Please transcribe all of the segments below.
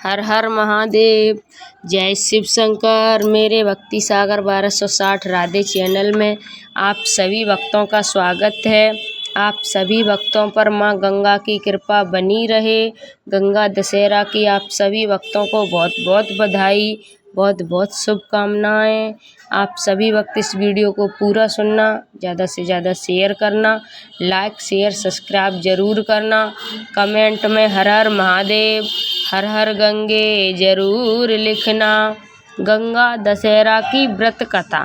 हर हर महादेव। जय शिव शंकर। मेरे भक्ति सागर 1260 राधे चैनल में आप सभी भक्तों का स्वागत है। आप सभी भक्तों पर मां गंगा की कृपा बनी रहे। गंगा दशहरा की आप सभी भक्तों को बहुत बहुत बधाई, बहुत बहुत शुभकामनाएं। आप सभी वक्त इस वीडियो को पूरा सुनना, ज़्यादा से ज़्यादा शेयर करना, लाइक शेयर सब्सक्राइब जरूर करना। कमेंट में हर हर महादेव, हर हर गंगे जरूर लिखना। गंगा दशहरा की व्रत कथा।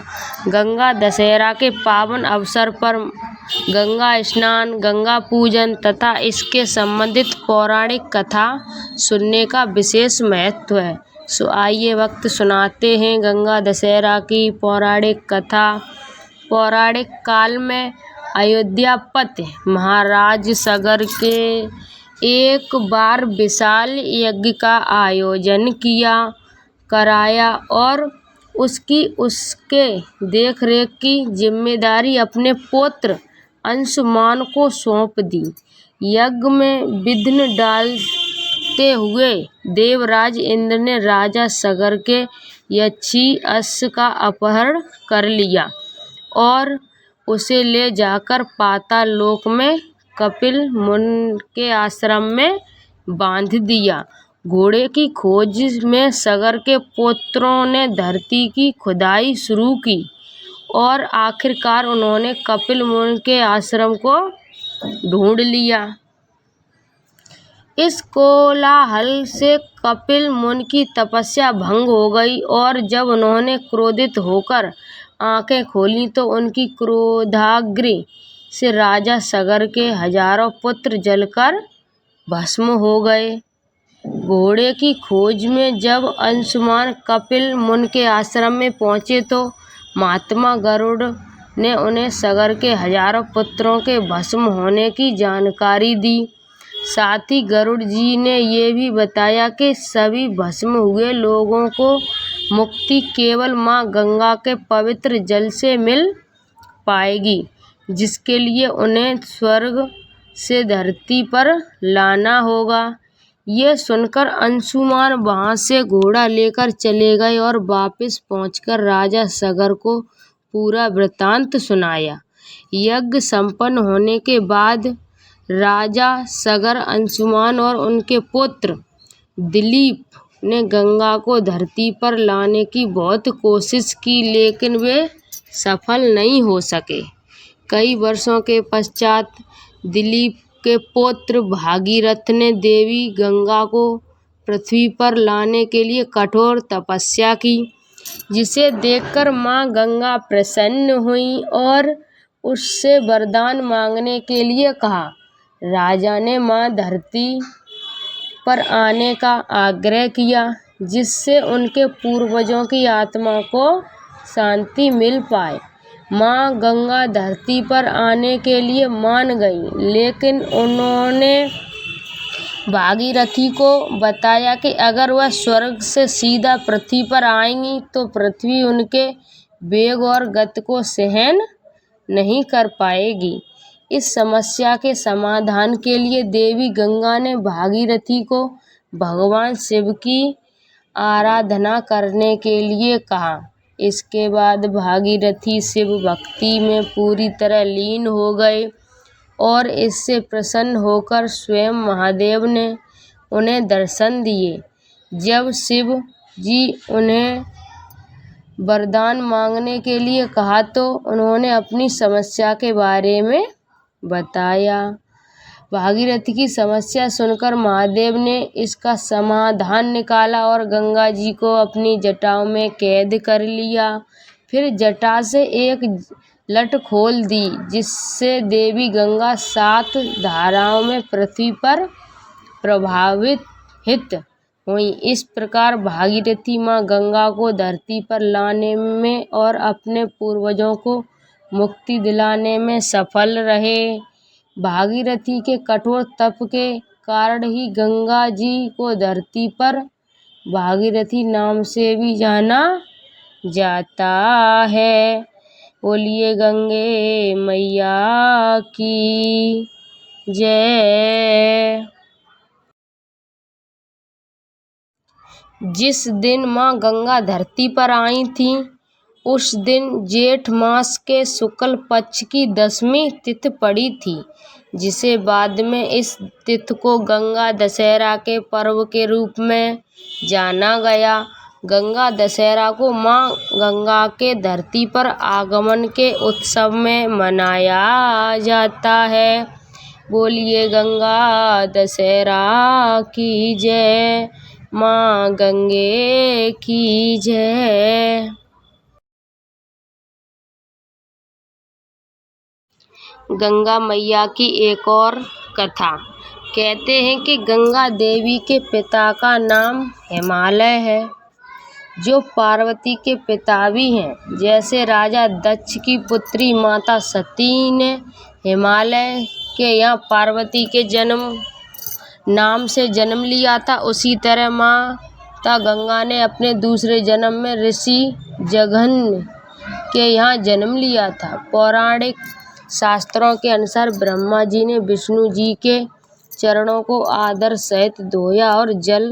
गंगा दशहरा के पावन अवसर पर गंगा स्नान, गंगा पूजन तथा इसके संबंधित पौराणिक कथा सुनने का विशेष महत्व है। सो आइए वक्त सुनाते हैं गंगा दशहरा की पौराणिक कथा। पौराणिक काल में अयोध्यापति महाराज सगर के एक बार विशाल यज्ञ का आयोजन कराया और उसके देखरेख की जिम्मेदारी अपने पुत्र अंशुमान को सौंप दी। यज्ञ में विघ्न डालते हुए देवराज इंद्र ने राजा सगर के यक्षी अश्व का अपहरण कर लिया और उसे ले जाकर पाताल लोक में कपिल मुनि के आश्रम में बांध दिया। घोड़े की खोज में सगर के पुत्रों ने धरती की खुदाई शुरू की और आखिरकार उन्होंने कपिल मुनि के आश्रम को ढूंढ लिया। इस कोलाहल से कपिल मुनि की तपस्या भंग हो गई और जब उन्होंने क्रोधित होकर आंखें खोली तो उनकी क्रोधाग्नि से राजा सगर के हजारों पुत्र जलकर भस्म हो गए। घोड़े की खोज में जब अंशुमान कपिल मुनि के आश्रम में पहुंचे तो महात्मा गरुड़ ने उन्हें सगर के हजारों पुत्रों के भस्म होने की जानकारी दी। साथ ही गरुड़ जी ने ये भी बताया कि सभी भस्म हुए लोगों को मुक्ति केवल मां गंगा के पवित्र जल से मिल पाएगी, जिसके लिए उन्हें स्वर्ग से धरती पर लाना होगा। ये सुनकर अंशुमान वहां से घोड़ा लेकर चले गए और वापस पहुंचकर राजा सगर को पूरा वृतांत सुनाया। यज्ञ संपन्न होने के बाद राजा सगर अंशुमान और उनके पुत्र दिलीप ने गंगा को धरती पर लाने की बहुत कोशिश की, लेकिन वे सफल नहीं हो सके। कई वर्षों के पश्चात दिलीप के पुत्र भागीरथ ने देवी गंगा को पृथ्वी पर लाने के लिए कठोर तपस्या की, जिसे देखकर मां गंगा प्रसन्न हुई और उससे वरदान मांगने के लिए कहा। राजा ने मां धरती पर आने का आग्रह किया, जिससे उनके पूर्वजों की आत्मा को शांति मिल पाए। मां गंगा धरती पर आने के लिए मान गई, लेकिन उन्होंने भागीरथी को बताया कि अगर वह स्वर्ग से सीधा पृथ्वी पर आएंगी तो पृथ्वी उनके वेग और गति को सहन नहीं कर पाएगी। इस समस्या के समाधान के लिए देवी गंगा ने भागीरथी को भगवान शिव की आराधना करने के लिए कहा। इसके बाद भागीरथी शिव भक्ति में पूरी तरह लीन हो गए और इससे प्रसन्न होकर स्वयं महादेव ने उन्हें दर्शन दिए। जब शिव जी उन्हें वरदान मांगने के लिए कहा तो उन्होंने अपनी समस्या के बारे में बताया। भागीरथी की समस्या सुनकर महादेव ने इसका समाधान निकाला और गंगा जी को अपनी जटाओं में कैद कर लिया। फिर जटा से एक लट खोल दी, जिससे देवी गंगा 7 धाराओं में पृथ्वी पर प्रवाहित हुई। इस प्रकार भागीरथी मां गंगा को धरती पर लाने में और अपने पूर्वजों को मुक्ति दिलाने में सफल रहे। भागीरथी के कठोर तप के कारण ही गंगा जी को धरती पर भागीरथी नाम से भी जाना जाता है। बोलिए गंगे मैया की जय। जिस दिन माँ गंगा धरती पर आई थी उस दिन जेठ मास के शुक्ल पक्ष की 10वीं तिथि पड़ी थी, जिसे बाद में इस तिथि को गंगा दशहरा के पर्व के रूप में जाना गया। गंगा दशहरा को माँ गंगा के धरती पर आगमन के उत्सव में मनाया जाता है। बोलिए गंगा दशहरा की जय, माँ गंगे की जय। गंगा मैया की एक और कथा। कहते हैं कि गंगा देवी के पिता का नाम हिमालय है, जो पार्वती के पिता भी हैं। जैसे राजा दक्ष की पुत्री माता सती ने हिमालय के यहाँ पार्वती के नाम से जन्म लिया था, उसी तरह माता गंगा ने अपने दूसरे जन्म में ऋषि जघन्य के यहाँ जन्म लिया था। पौराणिक शास्त्रों के अनुसार ब्रह्मा जी ने विष्णु जी के चरणों को आदर सहित धोया और जल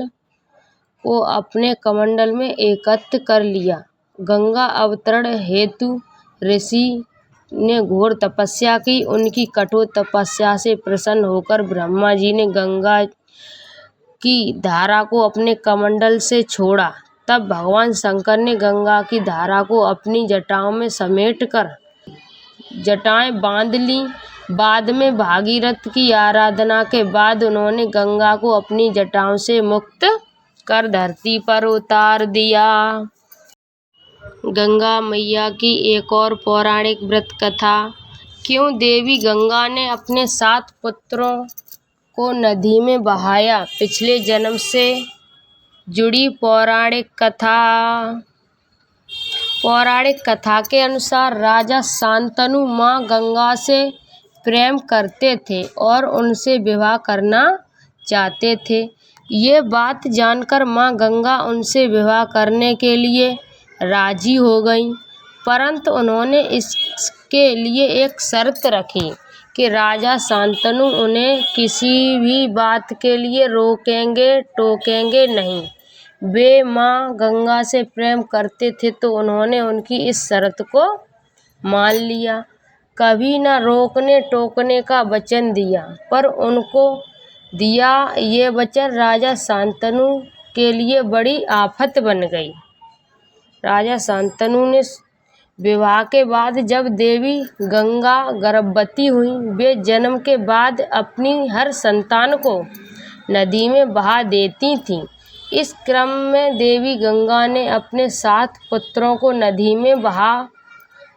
को अपने कमंडल में एकत्र कर लिया। गंगा अवतरण हेतु ऋषि ने घोर तपस्या की। उनकी कठोर तपस्या से प्रसन्न होकर ब्रह्मा जी ने गंगा की धारा को अपने कमंडल से छोड़ा। तब भगवान शंकर ने गंगा की धारा को अपनी जटाओं में समेट कर जटाएं बांध ली। बाद में भागीरथ की आराधना के बाद उन्होंने गंगा को अपनी जटाओं से मुक्त कर धरती पर उतार दिया। गंगा मैया की एक और पौराणिक व्रत कथा। क्यों देवी गंगा ने अपने 7 पुत्रों को नदी में बहाया? पिछले जन्म से जुड़ी पौराणिक कथा के अनुसार राजा शांतनु माँ गंगा से प्रेम करते थे और उनसे विवाह करना चाहते थे। ये बात जानकर माँ गंगा उनसे विवाह करने के लिए राजी हो गईं, परंतु उन्होंने इसके लिए एक शर्त रखी कि राजा शांतनु उन्हें किसी भी बात के लिए रोकेंगे टोकेंगे नहीं। वे माँ गंगा से प्रेम करते थे तो उन्होंने उनकी इस शर्त को मान लिया। कभी न रोकने टोकने का वचन दिया, पर उनको दिया ये वचन राजा शांतनु के लिए बड़ी आफत बन गई। राजा शांतनु ने विवाह के बाद जब देवी गंगा गर्भवती हुई, वे जन्म के बाद अपनी हर संतान को नदी में बहा देती थीं। इस क्रम में देवी गंगा ने अपने 7 पुत्रों को नदी में बहा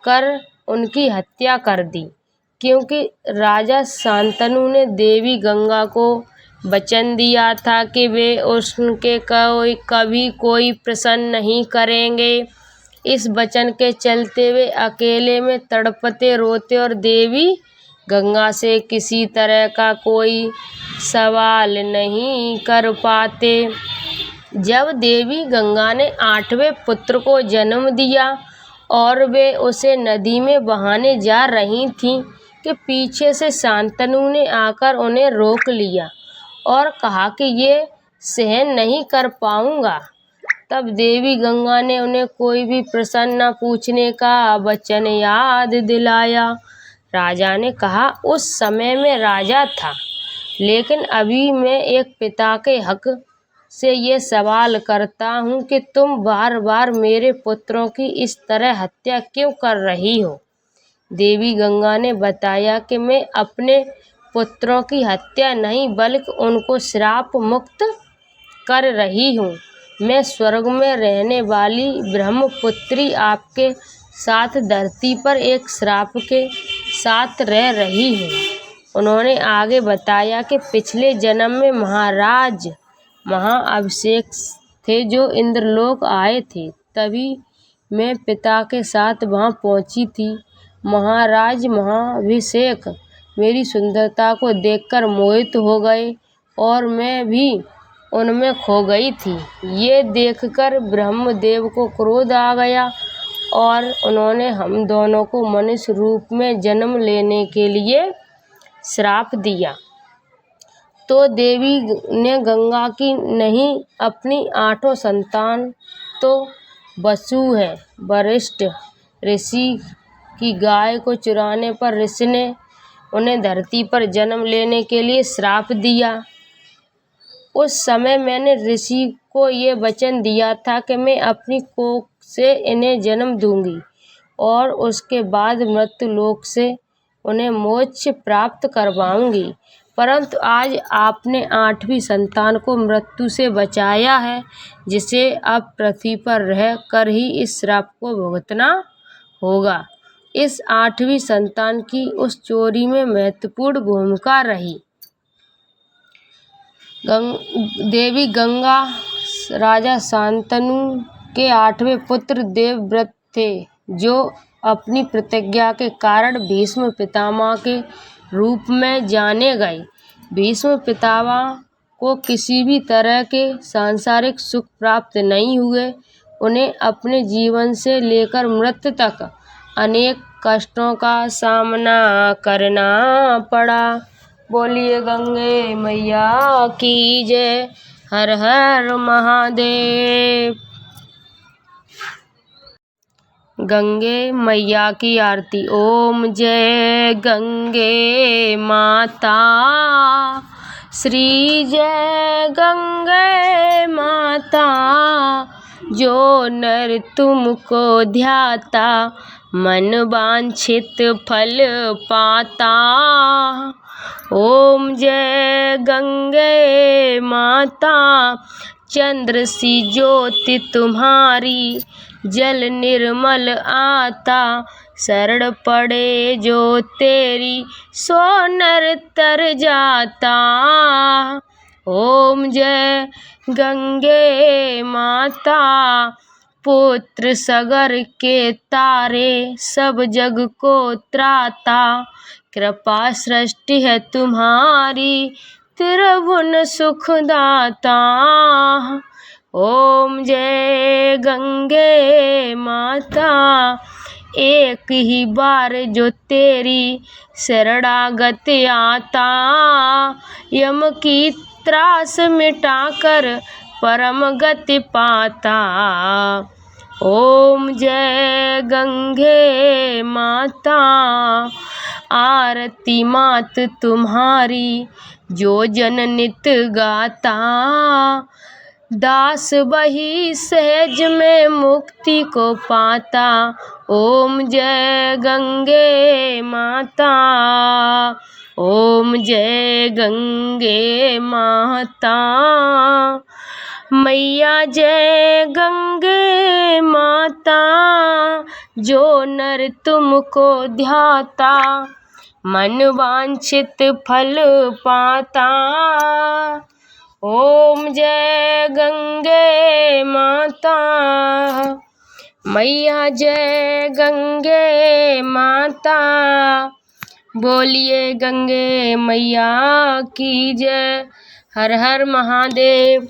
कर उनकी हत्या कर दी, क्योंकि राजा शांतनु ने देवी गंगा को वचन दिया था कि वे उनके कभी कोई प्रश्न नहीं करेंगे। इस वचन के चलते वे अकेले में तड़पते रोते और देवी गंगा से किसी तरह का कोई सवाल नहीं कर पाते। जब देवी गंगा ने 8वें पुत्र को जन्म दिया और वे उसे नदी में बहाने जा रही थीं कि पीछे से शांतनु ने आकर उन्हें रोक लिया और कहा कि ये सहन नहीं कर पाऊंगा। तब देवी गंगा ने उन्हें कोई भी प्रश्न न पूछने का वचन याद दिलाया। राजा ने कहा, उस समय में राजा था, लेकिन अभी मैं एक पिता के हक से ये सवाल करता हूँ कि तुम बार बार मेरे पुत्रों की इस तरह हत्या क्यों कर रही हो? देवी गंगा ने बताया कि मैं अपने पुत्रों की हत्या नहीं बल्कि उनको श्राप मुक्त कर रही हूँ। मैं स्वर्ग में रहने वाली ब्रह्मपुत्री आपके साथ धरती पर एक श्राप के साथ रह रही हूँ। उन्होंने आगे बताया कि पिछले जन्म में महाराज महाअभिषेक थे जो इंद्रलोक आए थे, तभी मैं पिता के साथ वहाँ पहुँची थी। महाराज महाअभिषेक मेरी सुंदरता को देखकर मोहित हो गए और मैं भी उनमें खो गई थी। ये देखकर ब्रह्मदेव को क्रोध आ गया और उन्होंने हम दोनों को मनुष्य रूप में जन्म लेने के लिए श्राप दिया। तो देवी ने गंगा की नहीं अपनी 8 संतान तो वसु है वरिष्ठ ऋषि की गाय को चुराने पर ऋषि ने उन्हें धरती पर जन्म लेने के लिए श्राप दिया। उस समय मैंने ऋषि को ये वचन दिया था कि मैं अपनी कोख से इन्हें जन्म दूंगी और उसके बाद मृत्यु लोक से उन्हें मोक्ष प्राप्त करवाऊंगी, परंतु आज आपने 8वीं संतान को मृत्यु से बचाया है, जिसे अब पृथ्वी पर रह कर ही इस श्राप को भुगतना होगा। इस 8वीं संतान की उस चोरी में महत्वपूर्ण भूमिका रही। देवी गंगा राजा शांतनु के 8वें पुत्र देवव्रत थे, जो अपनी प्रतिज्ञा के कारण भीष्म पितामह के रूप में जाने गए। भीष्म पितामह को किसी भी तरह के सांसारिक सुख प्राप्त नहीं हुए। उन्हें अपने जीवन से लेकर मृत्यु तक अनेक कष्टों का सामना करना पड़ा। बोलिए गंगे मैया की जय। हर हर महादेव। गंगे मैया की आरती। ओम जय गंगे माता, श्री जय गंगे माता, जो नर तुमको ध्याता मन वांछित फल पाता। ओम जय गंगे माता, चंद्र सी ज्योति तुम्हारी, जल निर्मल आता, शरण पड़े जो तेरी सो नर तर जाता। ओम जय गंगे माता, पुत्र सगर के तारे, सब जग को त्राता, कृपा सृष्टि है तुम्हारी, त्रिभुवन सुखदाता। ओम जय गंगे माता, एक ही बार जो तेरी शरणागत आता, यम की त्रास मिटाकर परम गति पाता। ओम जय गंगे माता, आरती मात तुम्हारी, जो जन नित गाता, दास वही सहज में मुक्ति को पाता। ओम जय गंगे माता, ओम जय गंगे माता, मैया जय गंगे माता, जो नर तुमको ध्याता मन वांछित फल पाता। ओम जय गंगे माता, मैया जय गंगे माता, बोलिए गंगे मैया की जय। हर हर महादेव।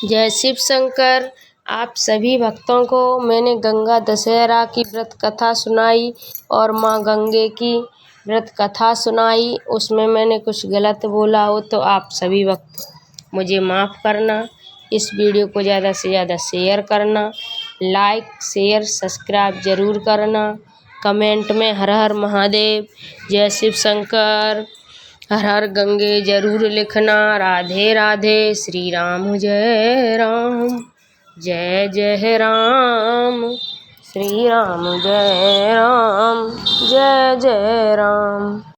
जय शिव शंकर। आप सभी भक्तों को मैंने गंगा दशहरा की व्रत कथा सुनाई और माँ गंगे की व्रत कथा सुनाई। उसमें मैंने कुछ गलत बोला हो तो आप सभी भक्त मुझे माफ़ करना। इस वीडियो को ज़्यादा से ज़्यादा शेयर करना, लाइक शेयर सब्सक्राइब ज़रूर करना। कमेंट में हर हर महादेव, जय शिव शंकर, हर हर गंगे ज़रूर लिखना। राधे राधे। श्री राम जय राम, जय जय राम। श्री राम जय राम, जय जय राम।